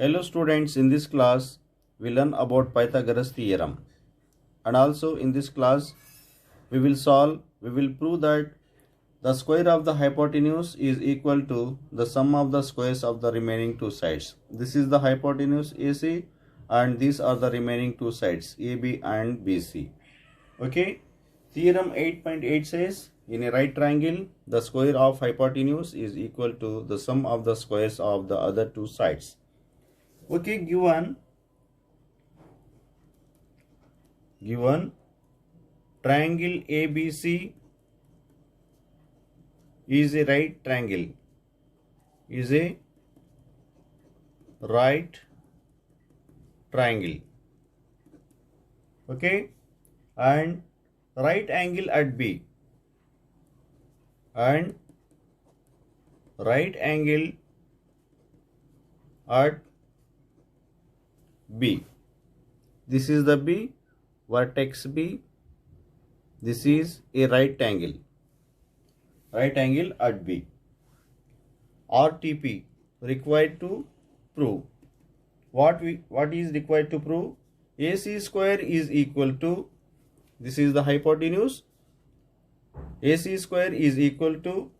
Hello students, in this class we learn about Pythagoras theorem, and also in this class we will prove that the square of the hypotenuse is equal to the sum of the squares of the remaining two sides. This is the hypotenuse AC and these are the remaining two sides AB and BC. Okay, theorem 8.8 says in a right triangle the square of hypotenuse is equal to the sum of the squares of the other two sides. Okay, given triangle ABC is a right triangle, okay, and right angle at B and right angle at B. This is the B, vertex B. This is a right angle at B. RTP required to prove. What is required to prove? AC square is equal to, this is the hypotenuse, AC square is equal to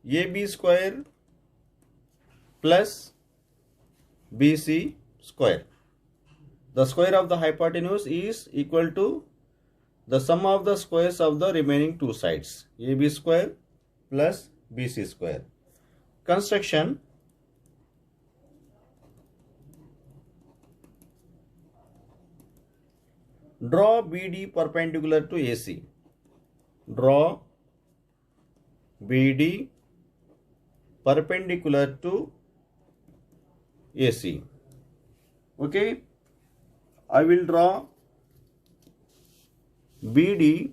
AB square plus BC square. The square of the hypotenuse is equal to the sum of the squares of the remaining two sides, AB square plus BC square. Construction. Draw BD perpendicular to AC. Draw BD perpendicular to AC. Okay, I will draw BD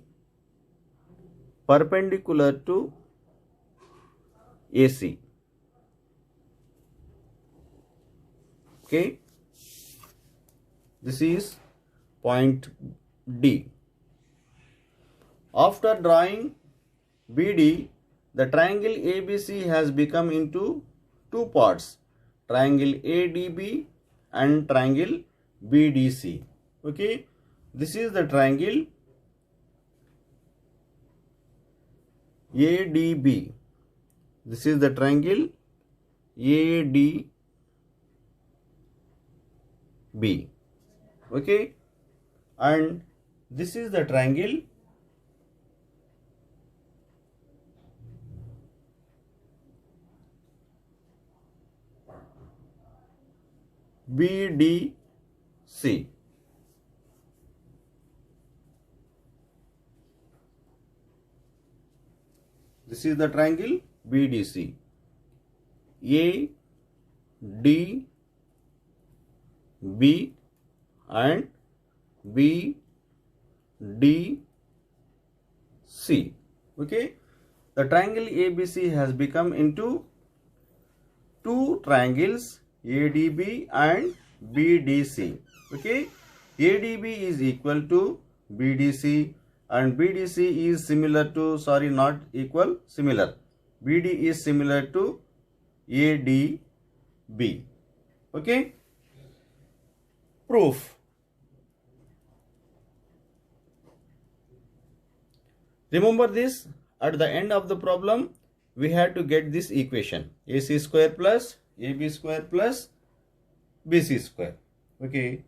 perpendicular to AC. Okay, this is point D. After drawing BD, the triangle ABC has become into two parts, triangle ADB and triangle BDC. Okay, this is the triangle ADB. This is the triangle ADB. Okay, and this is the triangle BDC. This is the triangle BDC. A, D, B and B, D, C. Okay, the triangle ABC has become into two triangles ADB and BDC. Okay, ADB is equal to BDC and BDC is similar to, sorry, not equal, similar. BD is similar to ADB. Okay, proof. Remember this, at the end of the problem we had to get this equation, AC square plus AB square plus BC square. Okay,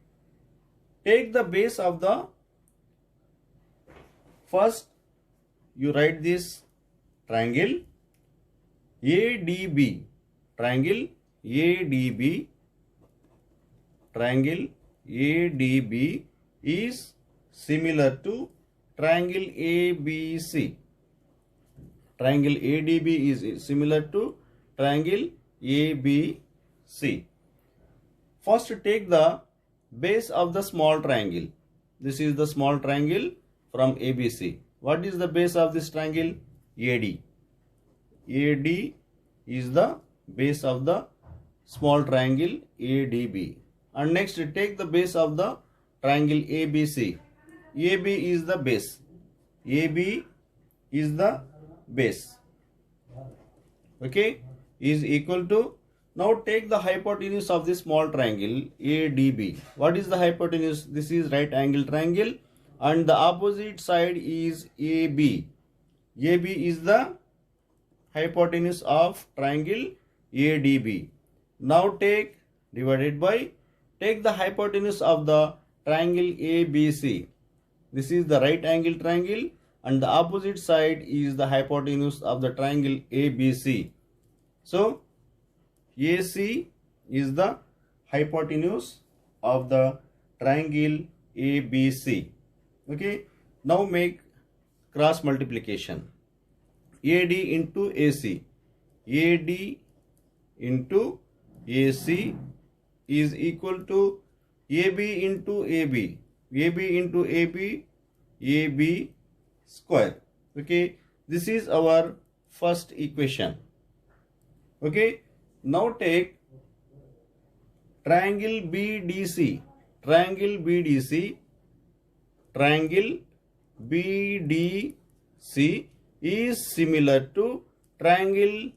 take the base of the, first you write this triangle ADB, triangle ADB is similar to triangle ABC. Triangle ADB is similar to triangle ABC. First take the base of the small triangle. This is the small triangle from ABC. What is the base of this triangle? AD. AD is the base of the small triangle ADB. And next take the base of the triangle ABC. AB is the base. AB is the base. Okay, is equal to, Now take the hypotenuse of this small triangle ADB. What is the hypotenuse? This is right angle triangle and the opposite side is AB. AB is the hypotenuse of triangle ADB. Now take the hypotenuse of the triangle ABC. This is the right angle triangle and the opposite side is the hypotenuse of the triangle ABC. So AC is the hypotenuse of the triangle ABC. Okay. Now make cross multiplication. AD into AC. AD into AC is equal to AB into AB. AB into AB. AB square. Okay. This is our first equation. Okay. Now take triangle BDC. Triangle BDC. Triangle BDC is similar to triangle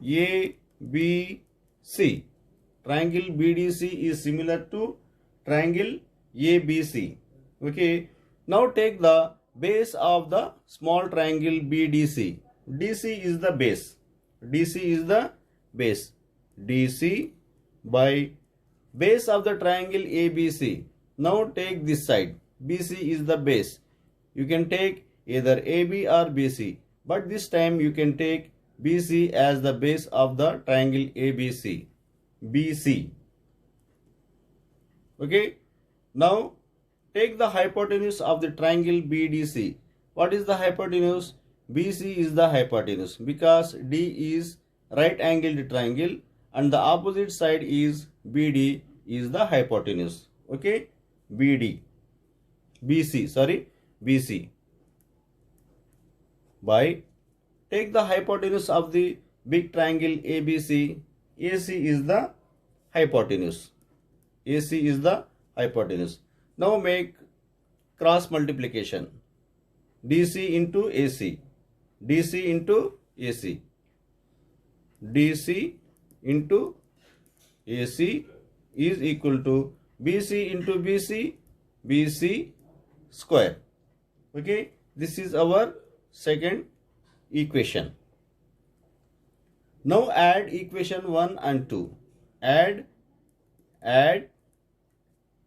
ABC. Triangle BDC is similar to triangle ABC. Okay. Now take the base of the small triangle BDC. DC is the base. DC is the base. DC by base of the triangle ABC. Now take this side. BC is the base. You can take either AB or BC, but this time you can take BC as the base of the triangle ABC. BC. Okay. Now take the hypotenuse of the triangle BDC. What is the hypotenuse? BC is the hypotenuse because D is right angled triangle and the opposite side is BD is the hypotenuse. Okay. BC by take the hypotenuse of the big triangle ABC. AC is the hypotenuse. AC is the hypotenuse. Now make cross multiplication. DC into AC. DC into AC. DC into AC is equal to BC into BC. BC square. Okay. This is our second equation. Now add equation 1 and 2. Add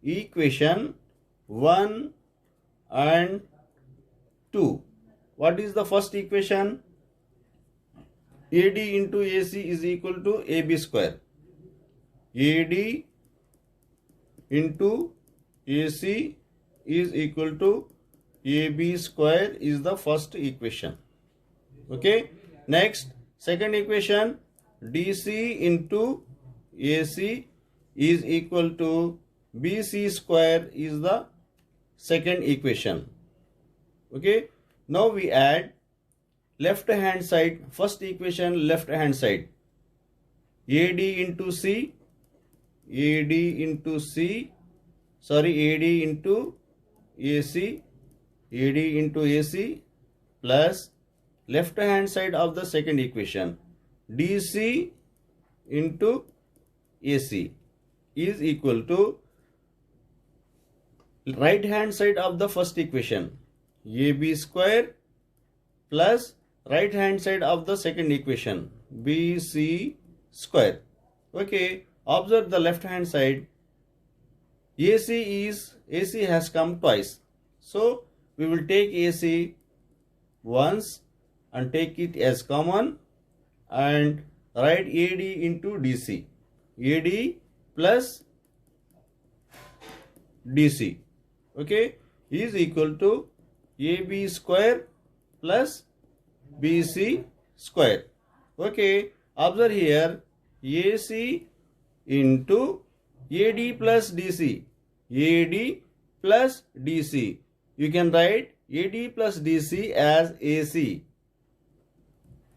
equation 1 and 2. What is the first equation? AD into AC is equal to AB square. AD into AC is equal to AB square is the first equation. Okay. Next, second equation, DC into AC is equal to BC square is the second equation. Okay. Now we add left hand side, first equation left hand side. AD into C, AD into C, AD into AC, AD into AC plus left hand side of the second equation DC into AC is equal to right hand side of the first equation AB square plus right hand side of the second equation BC square. Okay, observe the left hand side. AC has come twice, so we will take AC once and take it as common and write AD into DC. AD plus DC, okay, is equal to AB square plus BC square. Okay, observe here AC into AD plus DC. AD plus DC. You can write AD plus DC as AC.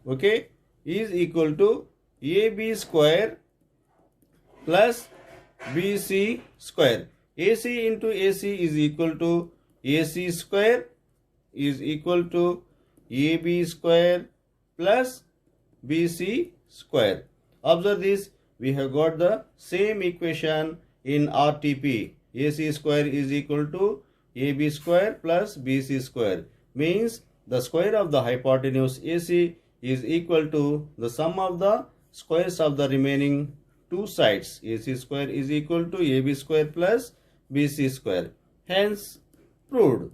Okay, is equal to AB square plus BC square. AC into AC is equal to AC square is equal to AB square plus BC square. Observe this, we have got the same equation in RTP. AC square is equal to AB square plus BC square. Means the square of the hypotenuse AC is equal to the sum of the squares of the remaining two sides. AC square is equal to AB square plus BC square. Hence proved.